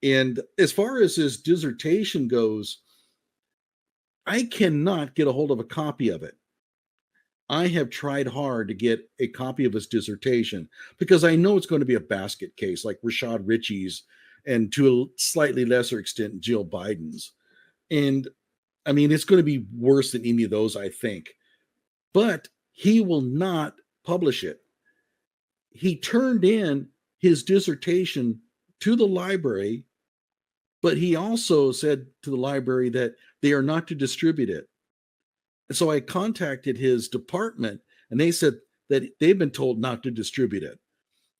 And as far as his dissertation goes, I cannot get a hold of a copy of it. I have tried hard to get a copy of his dissertation because I know it's going to be a basket case like Rashad Ritchie's and to a slightly lesser extent, Jill Biden's. And I mean, it's going to be worse than any of those, I think. But he will not publish it. He turned in his dissertation to the library, but he also said to the library that they are not to distribute it. And so I contacted his department, and they said that they've been told not to distribute it.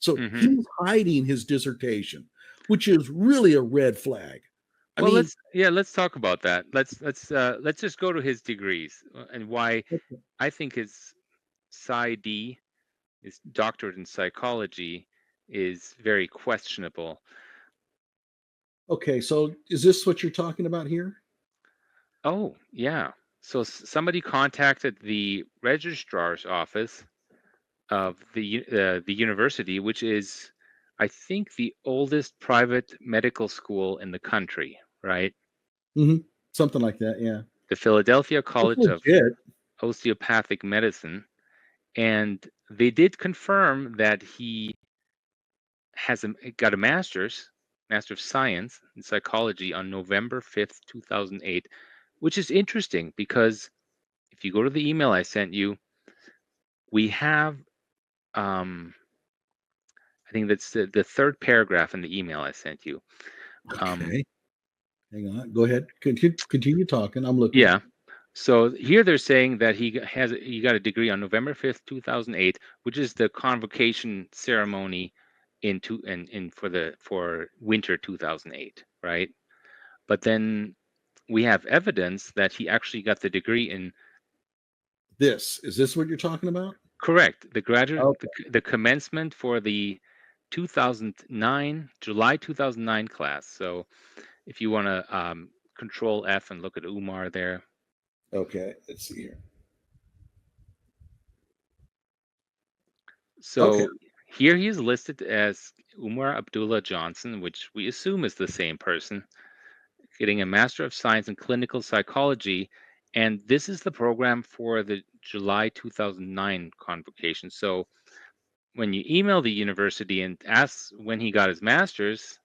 So he's hiding his dissertation, which is really a red flag. Let's talk about that. Let's just go to his degrees and why I think his PsyD, his doctorate in psychology, is very questionable. Okay, so is this what you're talking about here? Oh, yeah. So somebody contacted the registrar's office of the university, which is, I think, the oldest private medical school in the country, right? Mm-hmm. Something like that, yeah. The Philadelphia College of Osteopathic Medicine. And they did confirm that he got a Master of Science in Psychology on November 5th, 2008, which is interesting because if you go to the email I sent you, we have, I think that's the third paragraph in the email I sent you. Okay. Hang on. Go ahead. Continue talking. I'm looking. Yeah. So here they're saying that he got a degree on November 5th, 2008, which is the convocation ceremony for winter 2008, right? But then we have evidence that he actually got the degree in this. Is this what you're talking about? Correct. The graduate, the commencement for the 2009, July 2009 class. So if you want to Control F and look at Umar there. Okay, let's see here. So here he is listed as Umar Abdullah Johnson, which we assume is the same person, getting a Master of Science in Clinical Psychology. And this is the program for the July 2009 convocation. So when you email the university and ask when he got his master's,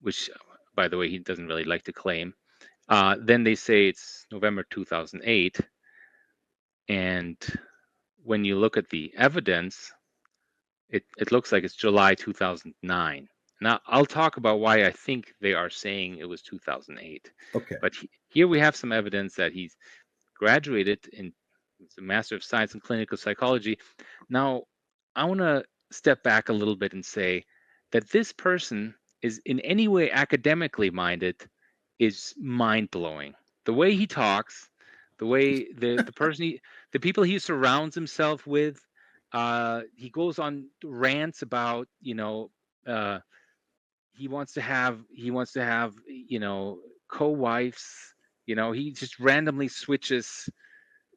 which, by the way, he doesn't really like to claim, then they say it's November 2008. And when you look at the evidence, it looks like it's July 2009. Now, I'll talk about why I think they are saying it was 2008. Okay. But here we have some evidence that he's graduated in the Master of Science in Clinical Psychology. Now, I want to step back a little bit and say that this person is in any way academically minded is mind-blowing. The way he talks, the way the people he surrounds himself with, he goes on rants about, he wants to have co-wives. He just randomly switches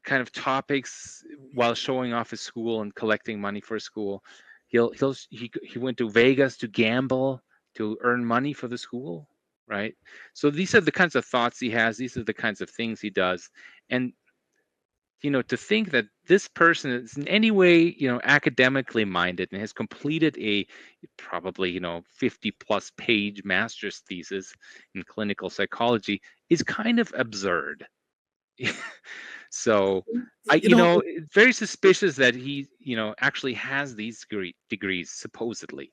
kind of topics while showing off his school and collecting money for school. He went to Vegas to gamble to earn money for the school, right? So these are the kinds of thoughts he has. These are the kinds of things he does. And to think that this person is in any way, academically minded and has completed a probably, 50 plus page master's thesis in clinical psychology is kind of absurd. So very suspicious that he, actually has these degrees supposedly.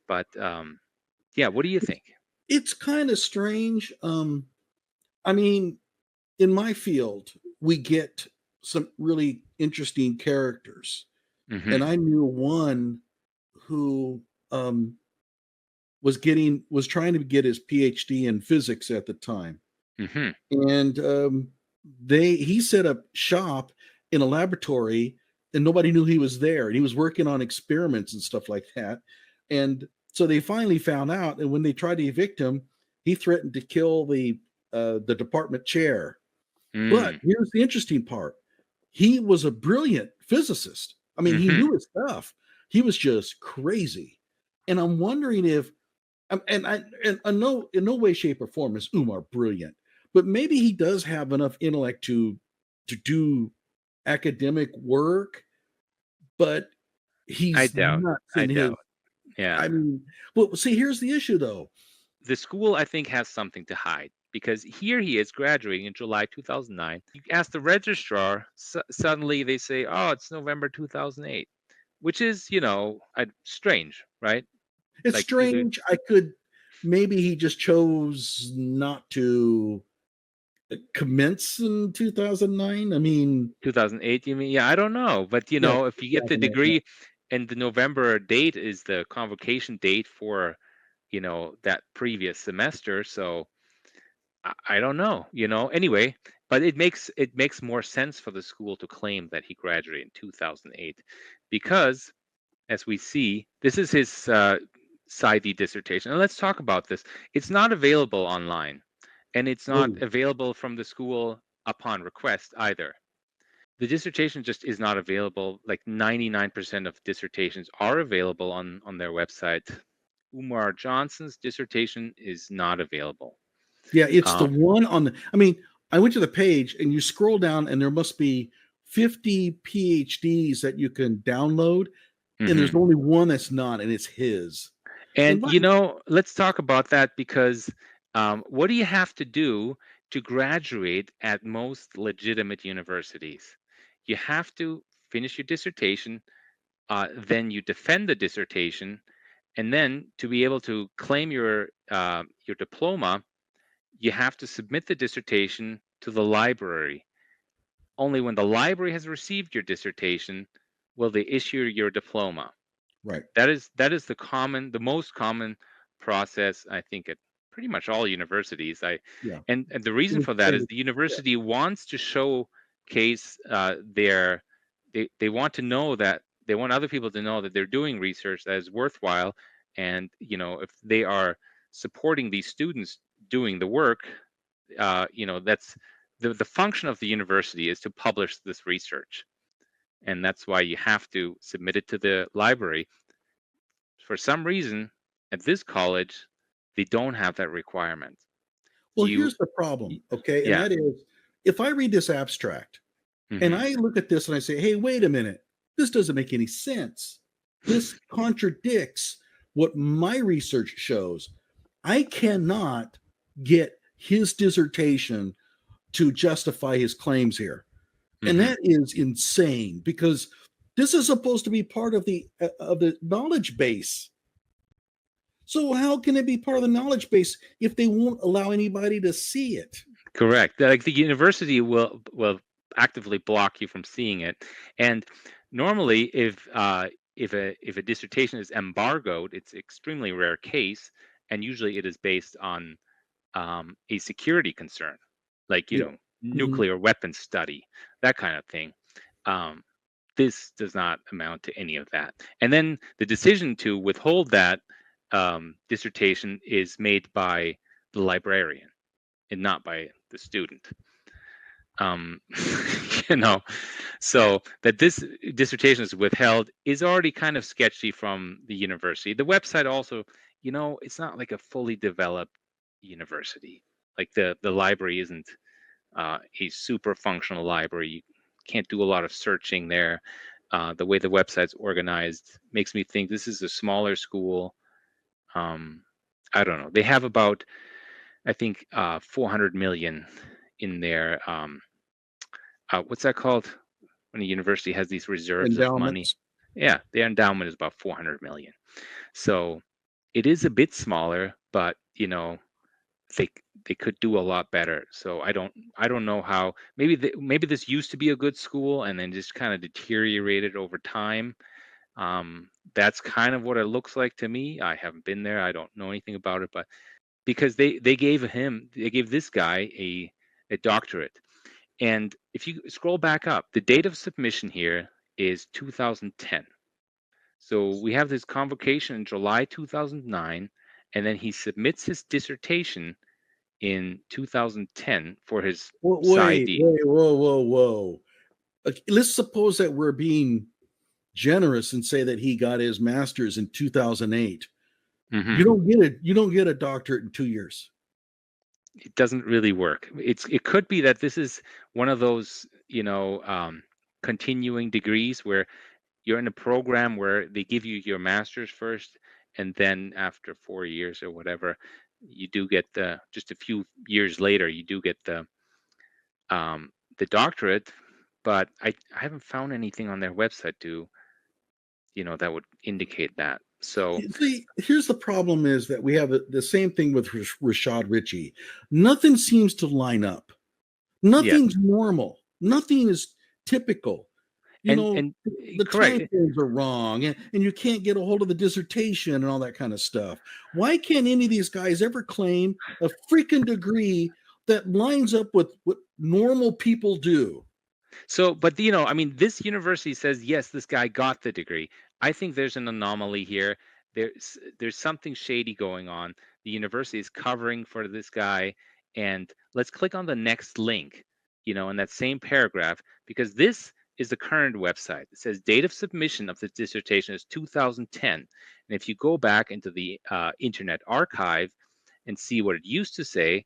But what do you think? It's kind of strange. I mean, in my field, we get some really interesting characters. Mm-hmm. And I knew one who was trying to get his PhD in physics at the time. Mm-hmm. And he set up shop in a laboratory and nobody knew he was there. And he was working on experiments and stuff like that. And so they finally found out. And when they tried to evict him, he threatened to kill the department chair. But here's the interesting part. He was a brilliant physicist. I mean, he knew his stuff. He was just crazy. And I'm wondering if And in no way, shape, or form is Umar brilliant, but maybe he does have enough intellect to do academic work, but I he's doubt. nuts I in his. doubt. Yeah. I mean, well, see, here's the issue, though. The school, I think, has something to hide because here he is graduating in July 2009. You ask the registrar, suddenly they say, "Oh, it's November 2008," which is, strange, right? It's Like either strange. Maybe he just chose not to commence in 2009. I mean, 2008, you mean? Yeah, I don't know, but yeah, if you get the 2008. Yeah. degree and the November date is the convocation date for, that previous semester, so I don't know, Anyway, but it makes more sense for the school to claim that he graduated in 2008 because, as we see, this is his PsyD dissertation. And let's talk about this. It's not available online, and it's not Oh, available from the school upon request either. The dissertation just is not available. Like 99% of dissertations are available on their website. Umar Johnson's dissertation is not available. yeah, it's the Um, one on the. I mean, I went to the page and you scroll down, and there must be 50 PhDs that you can download, and there's mhm. only one that's not, and it's his. And And my, let's talk about that because what do you have to do to graduate at most legitimate universities? You have to finish your dissertation, then you defend the dissertation, and then to be able to claim your diploma, you have to submit the dissertation to the library. Only when the library has received your dissertation will they issue your diploma. right, That is the most common process, I think, at pretty much all universities. yeah, And the reason it for that is was- the university wants to showcase their they want to know that they want other people to know that they're doing research that is worthwhile, and if they are supporting these students doing the work, that's the function of the university is to publish this research, and that's why you have to submit it to the library. For some reason, at this college, they don't have that requirement. Well, You, here's the problem, okay, and yeah. that is, if I read this abstract and Hmm. I look at this and I say, "Hey, wait a minute, this doesn't make any sense. This contradicts what my research shows." I cannot get his dissertation to justify his claims here. And Hmm. that is insane because this is supposed to be part of the knowledge base. So how can it be part of the knowledge base if they won't allow anybody to see it? Correct. Like the university will actively block you from seeing it, and normally, if a dissertation is embargoed, it's extremely rare case, and usually it is based on a security concern, like Yeah. Mhm. nuclear weapons study, that kind of thing. Um, this does not amount to any of that. And then the decision to withhold that dissertation is made by the librarian and not by the student. Um, you know, so that this dissertation is withheld is already kind of sketchy from the university. The website also, it's not like a fully developed university. Like the library isn't a super functional library. You can't do a lot of searching there. The way the website's organized makes me think this is a smaller school. Um, I don't know. They have about, I think, 400 million in their what's that called when a university has these reserves of money? Endowments. Yeah, their endowment is about 400 million. So it is a bit smaller, but they they could do a lot better. So I don't know how. Maybe this used to be a good school and then just kind of deteriorated over time. That's kind of what it looks like to me. I haven't been there. I don't know anything about it, but because they gave this guy a doctorate. And if you scroll back up, the date of submission here is 2010. So we have this convocation in July 2009, and then he submits his dissertation in 2010 for his Wait, PsyD. wait, whoa, whoa, whoa. Okay, let's suppose that we're being generous and say that he got his master's in 2008. Hmm. You don't get a doctorate in 2 years. It doesn't really work. It could be that this is one of those, continuing degrees where you're in a program where they give you your master's first, and then after 4 years or whatever, you do get just a few years later, you do get the doctorate. But I haven't found anything on their website that would indicate that. So See, here's the problem: is that we have the same thing with Rashad Ritchie. Nothing seems to line up. yes, Nothing's normal. Nothing is typical. You know, and the time correct. frames are wrong, and you can't get a hold of the dissertation and all that kind of stuff. Why can't any of these guys ever claim a freaking degree that lines up with what normal people do? So, but I mean, this university says yes, this guy got the degree. I think there's an anomaly here. There's something shady going on. The university is covering for this guy, and let's click on the next link, in that same paragraph, because this is the current website. It says date of submission of the dissertation is 2010, and if you go back into the Internet Archive and see what it used to say,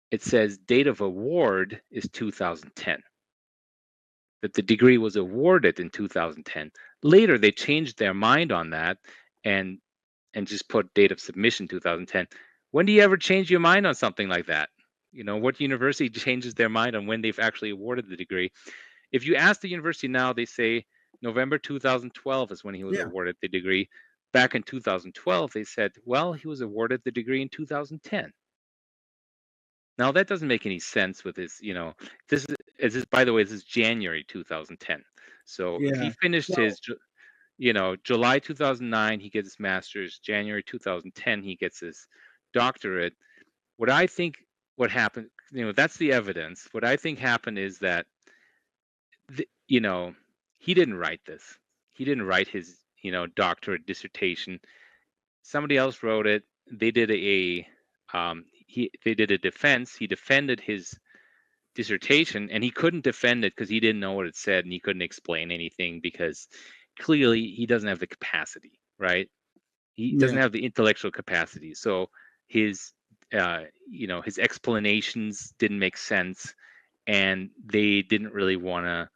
it says date of award is 2010, that the degree was awarded in 2010. Later, they changed their mind on that and just put date of submission 2010. When do you ever change your mind on something like that? What university changes their mind on when they've actually awarded the degree? If you ask the university now, they say November 2012 is when he was Yeah, awarded the degree. Back in 2012, they said, well, he was awarded the degree in 2010. Now that doesn't make any sense with this is by the way, this is January 2010. So if he yeah. finished Well, his July 2009, he gets his master's. January 2010, he gets his doctorate. What I think what happened, that's the evidence. What I think happened is that th- you know he didn't write this. He didn't write his doctorate dissertation. Somebody else wrote it. They did they did a defense. He defended his dissertation, and he couldn't defend it because he didn't know what it said, and he couldn't explain anything because clearly he doesn't have the capacity, right? He yeah. doesn't have the intellectual capacity. So his his explanations didn't make sense, and they didn't really want to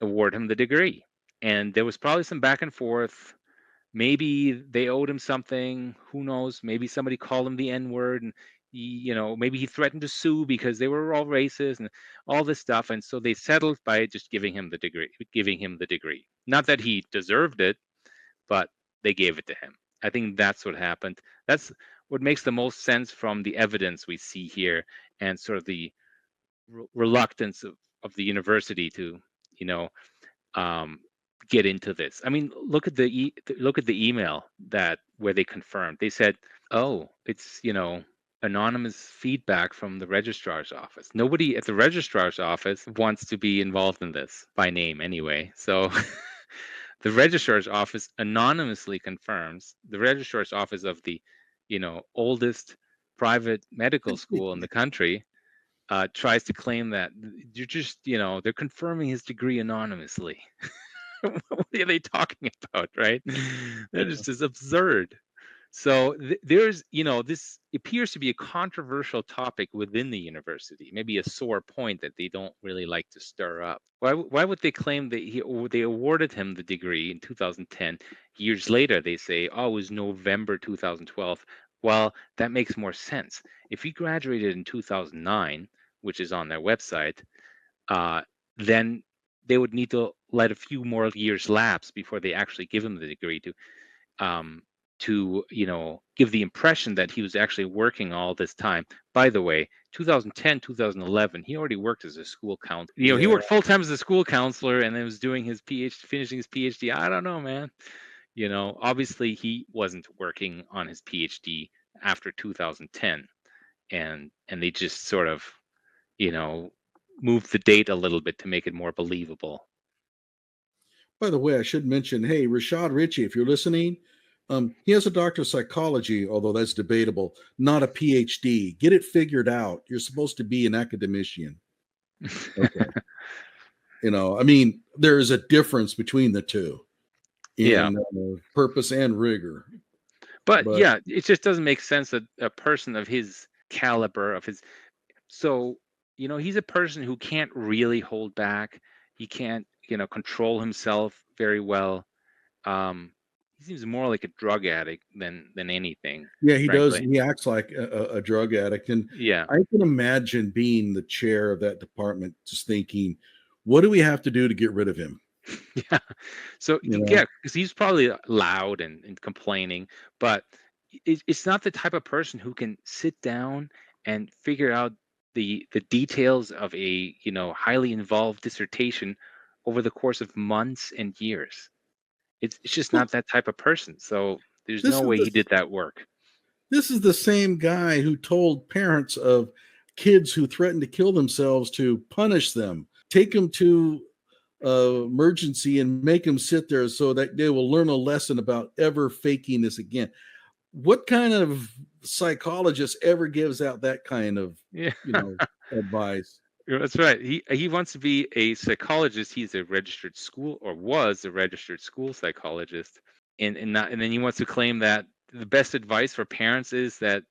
award him the degree. And there was probably some back and forth. Maybe they owed him something. Who knows? Maybe somebody called him the N word, and maybe he threatened to sue because they were all racist and all this stuff. And so they settled by just giving him the degree. Not that he deserved it, but they gave it to him. I think that's what happened. That's what makes the most sense from the evidence we see here, and sort of the reluctance of the university to, you know, um, get into this. I mean, look at the email that where they confirmed. They said, "Oh, it's anonymous feedback from the registrar's office." Nobody at the registrar's office wants to be involved in this by name anyway. So the registrar's office anonymously confirms. The registrar's office of the oldest private medical school in the country tries to claim that you're just they're confirming his degree anonymously. What are they talking about, right? That is just absurd. So there's, this appears to be a controversial topic within the university, maybe a sore point that they don't really like to stir up. Why would they claim that they awarded him the degree in 2010? Years later, they say, oh, it was November 2012. Well, that makes more sense. If he graduated in 2009, which is on their website, uh, then they would need to let a few more years lapse before they actually give him the degree um, to give the impression that he was actually working all this time. By the way, 2010, 2011, he already worked as a school counselor. He Yeah. worked full time as a school counselor, and then was doing his PhD, finishing his PhD. I don't know, man. Obviously he wasn't working on his PhD after 2010, and they just sort of you know moved the date a little bit to make it more believable. By the way, I should mention, hey, Rashad Ritchie, if you're listening, he has a doctor of psychology, although that's debatable, not a PhD. Get it figured out. You're supposed to be an academician. Okay. I mean, there is a difference between the two Yeah. in purpose and rigor. But But yeah, it just doesn't make sense that a person of his caliber, of his so he's a person who can't really hold back. He can't control himself very well. Um, he seems more like a drug addict than anything, yeah, he does. frankly. He acts like a drug addict, and Yeah. I can imagine being the chair of that department, just thinking, "What do we have to do to get rid of him?" Yeah. So You know, yeah, because he's probably loud and complaining, but it's not the type of person who can sit down and figure out the details of a highly involved dissertation over the course of months and years. It's just well, not that type of person. So there's this no is way the he did that work. this is the same guy who told parents of kids who threatened to kill themselves to punish them, take them to emergency and make them sit there so that they will learn a lesson about ever faking this again. What kind of psychologist ever gives out that kind of, Yeah. you know, advice? Yeah, that's right. He wants to be a psychologist. He's a registered school, or was a registered school psychologist, and then he wants to claim that the best advice for parents is that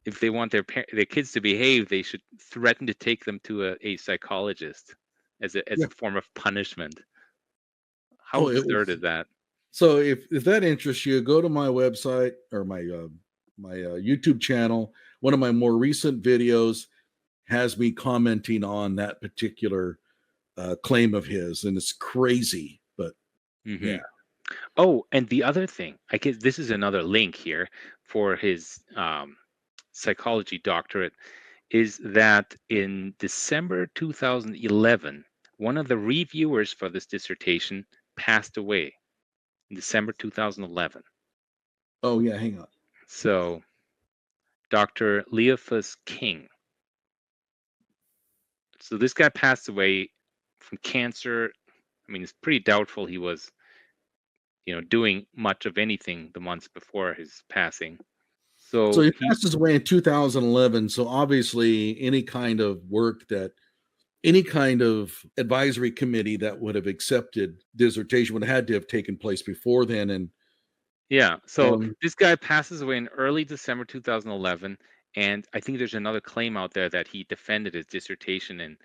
if they want their kids to behave, they should threaten to take them to a psychologist as Yeah. a form of punishment. How Oh, it absurd is was. that? So if that interests you, go to my website or my YouTube channel. One of my more recent videos has me commenting on that particular claim of his, and it's crazy. But Hmm. yeah, Oh, and the other thing, I guess this is another link here for his psychology doctorate, is that in December 2011, one of the reviewers for this dissertation passed away in December 2011. oh yeah, hang on. So, Dr. Leofus King. So, this guy passed away from cancer. I mean, it's pretty doubtful he was, doing much of anything the months before his passing. So So, he he, passes away in 2011. So obviously, any kind of advisory committee that would have accepted dissertation would have had to have taken place before then. And yeah. So, um, this guy passes away in early December 2011. And I think there's another claim out there that he defended his dissertation in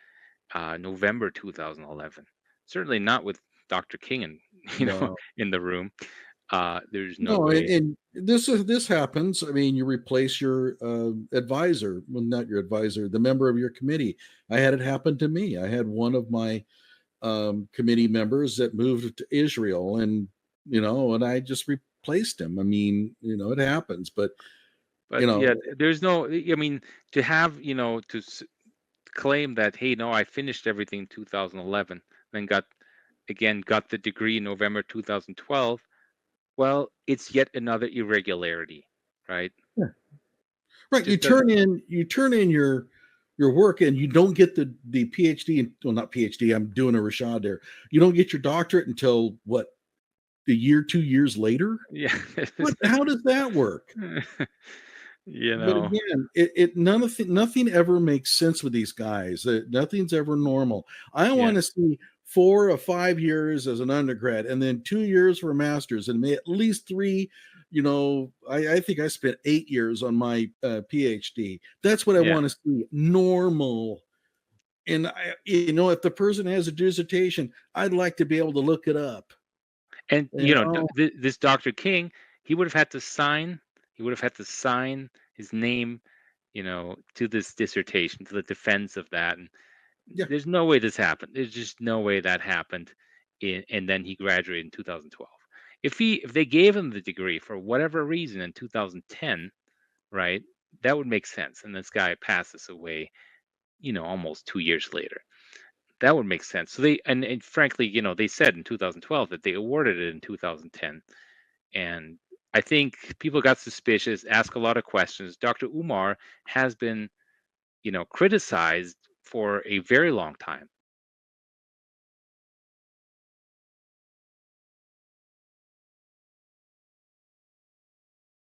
November 2011. Certainly not with Dr. King and no, in the room. There's no no, way. and this happens. I mean, you replace your advisor, well, not your advisor, the member of your committee. I had it happen to me. I had one of my committee members that moved to Israel, and I just replaced him. I mean, it happens, but you But know, yeah, there's no. I mean, to have claim that, hey, no, I finished everything in 2011, then got the degree in November 2012. Well, it's yet another irregularity, right? yeah. Right. You Just doesn't. turn in you turn in your work and you don't get the PhD. Well, not PhD. I'm doing a Rashad there. You don't get your doctorate until what, a year, 2 years later. Yeah. What? How does that work? you But know. again, nothing ever makes sense with these guys. Nothing's ever normal. I Yeah. want to see 4 or 5 years as an undergrad, and then 2 years for a master's, and at least three. I think I spent 8 years on my PhD. That's what I Yeah. want to see. Normal. And if the person has a dissertation, I'd like to be able to look it up. And You know, this Dr. King, he would have had to sign. He would have had to sign his name, to this dissertation, to the defense of that. And yeah, there's no way this happened. There's just no way that happened. And then he graduated in 2012. If they gave him the degree for whatever reason in 2010, right, that would make sense. And this guy passes away, almost 2 years later. That would make sense. So and frankly, they said in 2012 that they awarded it in 2010. And I think people got suspicious, asked a lot of questions. Dr. Umar has been, criticized for a very long time